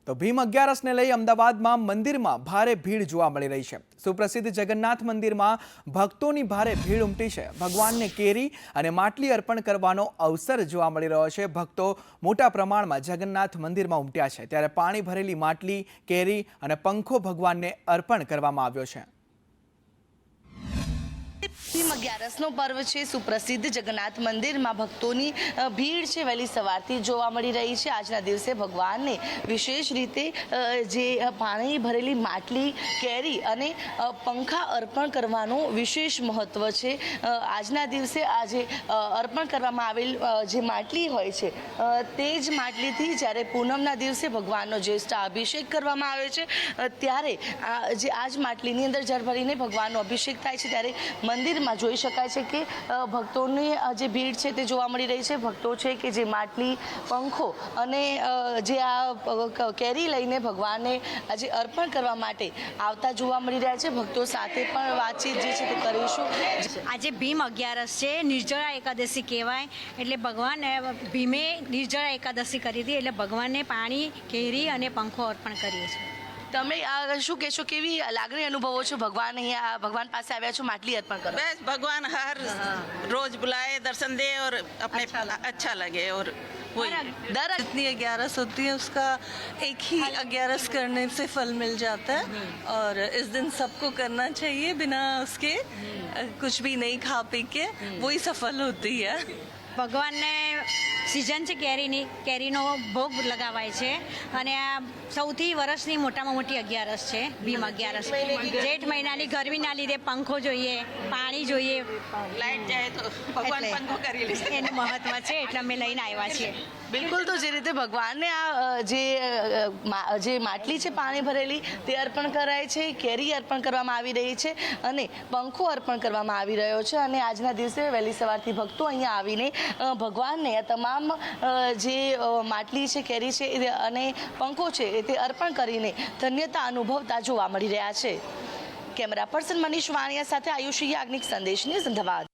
તો ભીમ 11ને લઈ અમદાવાદમાં મંદિરમાં ભારે ભીડ જોવા મળી રહી છે। સુપ્રસિદ્ધ જગન્નાથ મંદિરમાં ભક્તોની ભારે ભીડ ઉમટી છે। ભગવાનને કેરી અને માટલી અર્પણ કરવાનો અવસર જોવા મળી રહ્યો છે। ભક્તો મોટા પ્રમાણમાં જગન્નાથ મંદિરમાં ઉમટ્યા છે, ત્યારે પાણી ભરેલી માટલી, કેરી અને પંખો ભગવાનને અર્પણ કરવામાં આવ્યો છે। ભીમ 11નો પર્વ છે। સુપ્રસિદ્ધ જગન્નાથ મંદિરમાં ભક્તોની ભીડ છે વહેલી સવારથી જોવા મળી રહી છે। આજના દિવસે ભગવાનને વિશેષ રીતે જે પાણી ભરેલી માટલી, કેરી અને પંખા અર્પણ કરવાનું વિશેષ મહત્વ છે। આજના દિવસે આજે અર્પણ કરવામાં આવેલ જે માટલી હોય છે તે જ માટલીથી જ્યારે પૂનમના દિવસે ભગવાનનો જ્યેષ્ઠ અભિષેક કરવામાં આવે છે ત્યારે જે આ જ માટલીની અંદર જળ ભરીને ભગવાનનો અભિષેક થાય છે, ત્યારે મંદિરમાં જોઈ શકાય છે કે ભક્તોની જે ભીડ છે તે જોવા મળી રહી છે। ભક્તો છે કે જે માટલી, પંખો અને જે આ કેરી લઈને ભગવાનને આજે અર્પણ કરવા માટે આવતા જોવા મળી રહ્યા છે। ભક્તો સાથે પણ વાતચીત જે છે તે કરીશું। આજે ભીમ 11 છે, નિર્જળા એકાદશી કહેવાય। એટલે ભગવાન ભીમે નિર્જળા એકાદશી કરી હતી, એટલે ભગવાનને પાણી, કેરી અને પંખો અર્પણ કરીએ છીએ। તમે શું કહેશો, કેવી લાગણી અનુભવો છો? ભગવાન અહીંયા ભગવાન પાસે આવ્યા છો માટલી અર્પણ કરો? बस भगवान हर रोज बुलाए, दर्शन दे और अपने अच्छा लगे। और वही जितनी 11 होती है उसका एक ही 11 करने से फल मिल जाता है, और इस दिन सबको करना चाहिए। बिना उसके कुछ भी नहीं खा पी के वही सफल होती है। ભગવાનને સિઝન છે કેરીનો ભોગ લગાવાય છે, અને આ સૌથી વર્ષની મોટામાં મોટી 11 છે ભીમ 11। જેઠ મહિનાની ગરમીના લીધે પંખો જોઈએ, પાણી જોઈએ, लाइट जाए तो भगवान એટલે पंखो करी ले। એનું મહત્વ છે, એટલે અમે લઈને આવ્યા છીએ। બિલકુલ, તો જે રીતે ભગવાનને આ જે માટલી છે પાણી ભરેલી તે અર્પણ કરાય છે, કેરી અર્પણ કરવામાં આવી રહી છે અને પંખો અર્પણ કરવામાં આવી રહ્યો છે। અને આજના દિવસે વહેલી સવારથી ભક્તો અહીંયા આવીને ભગવાનને આ તમામ જે માટલી છે, કેરી છે અને પંખો છે તે અર્પણ કરીને ધન્યતા અનુભવતા જોવા મળી રહ્યા છે। કેમેરા પર્સન મનીષ વાણિયા સાથે આયુષી યાજ્ઞિક, સંદેશ ન્યૂઝ, અમદાવાદ।